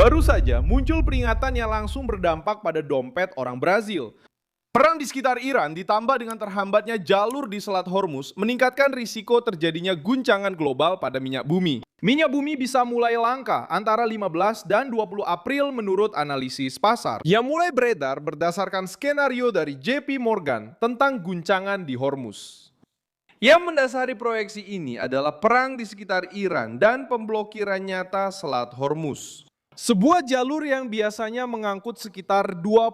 Baru saja muncul peringatan yang langsung berdampak pada dompet orang Brazil. Perang di sekitar Iran ditambah dengan terhambatnya jalur di Selat Hormuz meningkatkan risiko terjadinya guncangan global pada minyak bumi. Minyak bumi bisa mulai langka antara 15 dan 20 April menurut analisis pasar, yang mulai beredar berdasarkan skenario dari JP Morgan tentang guncangan di Hormuz. Yang mendasari proyeksi ini adalah perang di sekitar Iran dan pemblokiran nyata Selat Hormuz. Sebuah jalur yang biasanya mengangkut sekitar 20%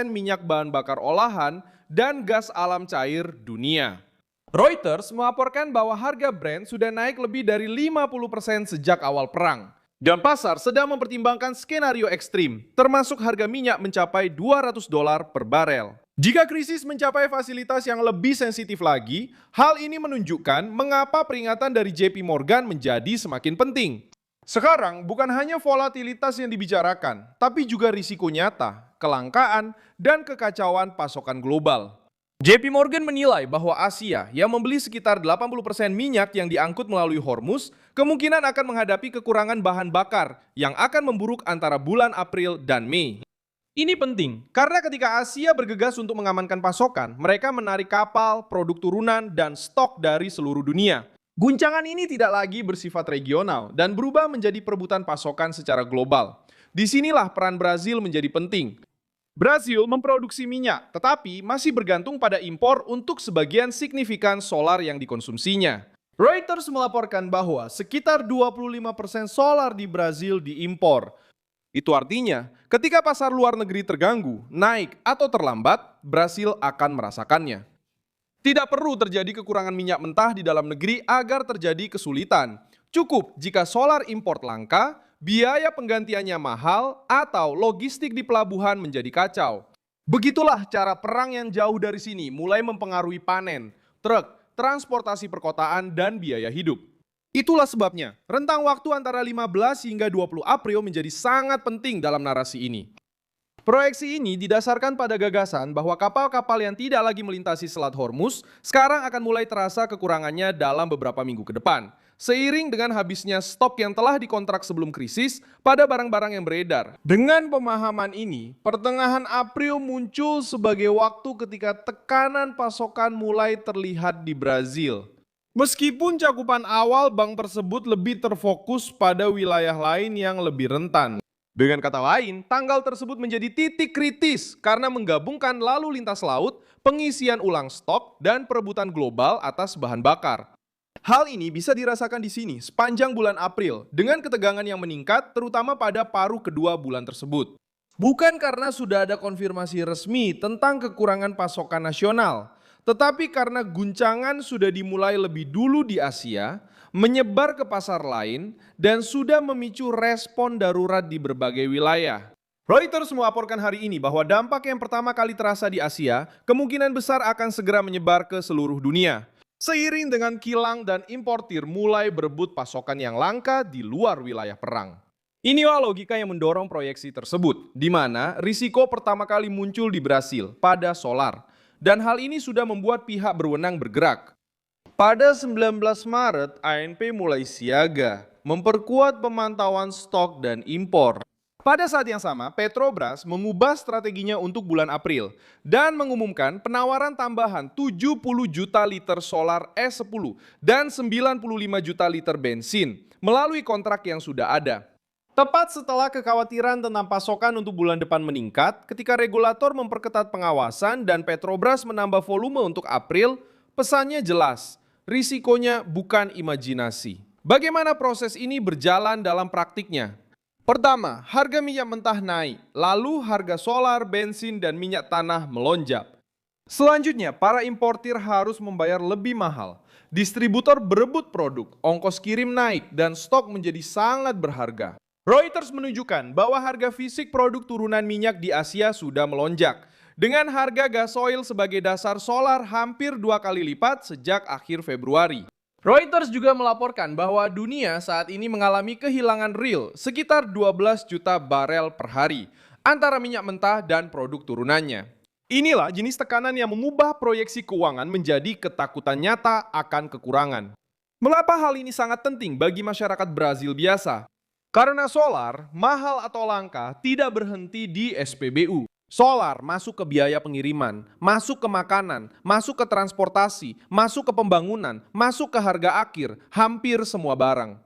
minyak bahan bakar olahan dan gas alam cair dunia. Reuters melaporkan bahwa harga Brent sudah naik lebih dari 50% sejak awal perang. Dan pasar sedang mempertimbangkan skenario ekstrim, termasuk harga minyak mencapai $200 per barel. Jika krisis mencapai fasilitas yang lebih sensitif lagi, hal ini menunjukkan mengapa peringatan dari JP Morgan menjadi semakin penting. Sekarang bukan hanya volatilitas yang dibicarakan, tapi juga risiko nyata, kelangkaan, dan kekacauan pasokan global. JP Morgan menilai bahwa Asia yang membeli sekitar 80% minyak yang diangkut melalui Hormuz kemungkinan akan menghadapi kekurangan bahan bakar yang akan memburuk antara bulan April dan Mei. Ini penting karena ketika Asia bergegas untuk mengamankan pasokan, mereka menarik kapal, produk turunan, dan stok dari seluruh dunia. Guncangan ini tidak lagi bersifat regional dan berubah menjadi perebutan pasokan secara global. Disinilah peran Brazil menjadi penting. Brazil memproduksi minyak, tetapi masih bergantung pada impor untuk sebagian signifikan solar yang dikonsumsinya. Reuters melaporkan bahwa sekitar 25% solar di Brazil diimpor. Itu artinya, ketika pasar luar negeri terganggu, naik atau terlambat, Brazil akan merasakannya. Tidak perlu terjadi kekurangan minyak mentah di dalam negeri agar terjadi kesulitan. Cukup jika solar import langka, biaya penggantiannya mahal, atau logistik di pelabuhan menjadi kacau. Begitulah cara perang yang jauh dari sini mulai mempengaruhi panen, truk, transportasi perkotaan, dan biaya hidup. Itulah sebabnya, rentang waktu antara 15 hingga 20 April menjadi sangat penting dalam narasi ini. Proyeksi ini didasarkan pada gagasan bahwa kapal-kapal yang tidak lagi melintasi Selat Hormuz sekarang akan mulai terasa kekurangannya dalam beberapa minggu ke depan, seiring dengan habisnya stok yang telah dikontrak sebelum krisis pada barang-barang yang beredar. Dengan pemahaman ini, pertengahan April muncul sebagai waktu ketika tekanan pasokan mulai terlihat di Brazil. Meskipun cakupan awal bank tersebut lebih terfokus pada wilayah lain yang lebih rentan. Dengan kata lain, tanggal tersebut menjadi titik kritis karena menggabungkan lalu lintas laut, pengisian ulang stok, dan perebutan global atas bahan bakar. Hal ini bisa dirasakan di sini sepanjang bulan April dengan ketegangan yang meningkat terutama pada paruh kedua bulan tersebut. Bukan karena sudah ada konfirmasi resmi tentang kekurangan pasokan nasional, tetapi karena guncangan sudah dimulai lebih dulu di Asia, menyebar ke pasar lain, dan sudah memicu respon darurat di berbagai wilayah. Reuters melaporkan hari ini bahwa dampak yang pertama kali terasa di Asia kemungkinan besar akan segera menyebar ke seluruh dunia. Seiring dengan kilang dan importir mulai berebut pasokan yang langka di luar wilayah perang. Inilah logika yang mendorong proyeksi tersebut, di mana risiko pertama kali muncul di Brasil pada solar. Dan hal ini sudah membuat pihak berwenang bergerak. Pada 19 Maret, ANP mulai siaga, memperkuat pemantauan stok dan impor. Pada saat yang sama, Petrobras mengubah strateginya untuk bulan April dan mengumumkan penawaran tambahan 70 juta liter solar S10 dan 95 juta liter bensin melalui kontrak yang sudah ada. Tepat setelah kekhawatiran tentang pasokan untuk bulan depan meningkat, ketika regulator memperketat pengawasan dan Petrobras menambah volume untuk April, pesannya jelas. Risikonya bukan imajinasi. Bagaimana proses ini berjalan dalam praktiknya? Pertama, harga minyak mentah naik, lalu harga solar, bensin, dan minyak tanah melonjak. Selanjutnya, para importir harus membayar lebih mahal. Distributor berebut produk, ongkos kirim naik, dan stok menjadi sangat berharga. Reuters menunjukkan bahwa harga fisik produk turunan minyak di Asia sudah melonjak. Dengan harga gasoil sebagai dasar solar hampir 2 kali lipat sejak akhir Februari. Reuters juga melaporkan bahwa dunia saat ini mengalami kehilangan real sekitar 12 juta barel per hari antara minyak mentah dan produk turunannya. Inilah jenis tekanan yang mengubah proyeksi keuangan menjadi ketakutan nyata akan kekurangan. Mengapa hal ini sangat penting bagi masyarakat Brazil biasa? Karena solar, mahal atau langka, tidak berhenti di SPBU. Solar masuk ke biaya pengiriman, masuk ke makanan, masuk ke transportasi, masuk ke pembangunan, masuk ke harga akhir, hampir semua barang.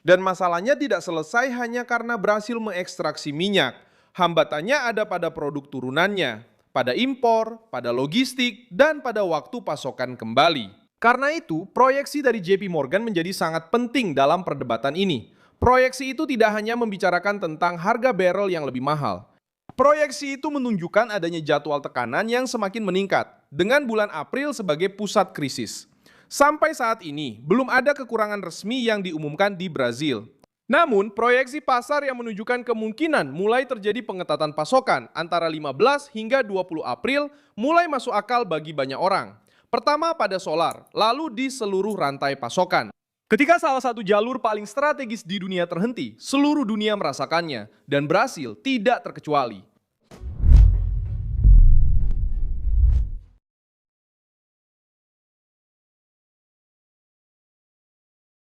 Dan masalahnya tidak selesai hanya karena berhasil mengekstraksi minyak. Hambatannya ada pada produk turunannya, pada impor, pada logistik, dan pada waktu pasokan kembali. Karena itu, proyeksi dari JP Morgan menjadi sangat penting dalam perdebatan ini. Proyeksi itu tidak hanya membicarakan tentang harga barrel yang lebih mahal. Proyeksi itu menunjukkan adanya jadwal tekanan yang semakin meningkat, dengan bulan April sebagai pusat krisis. Sampai saat ini, belum ada kekurangan resmi yang diumumkan di Brazil. Namun, proyeksi pasar yang menunjukkan kemungkinan mulai terjadi pengetatan pasokan antara 15 hingga 20 April mulai masuk akal bagi banyak orang. Pertama pada solar, lalu di seluruh rantai pasokan. Ketika salah satu jalur paling strategis di dunia terhenti, seluruh dunia merasakannya, dan Brasil tidak terkecuali.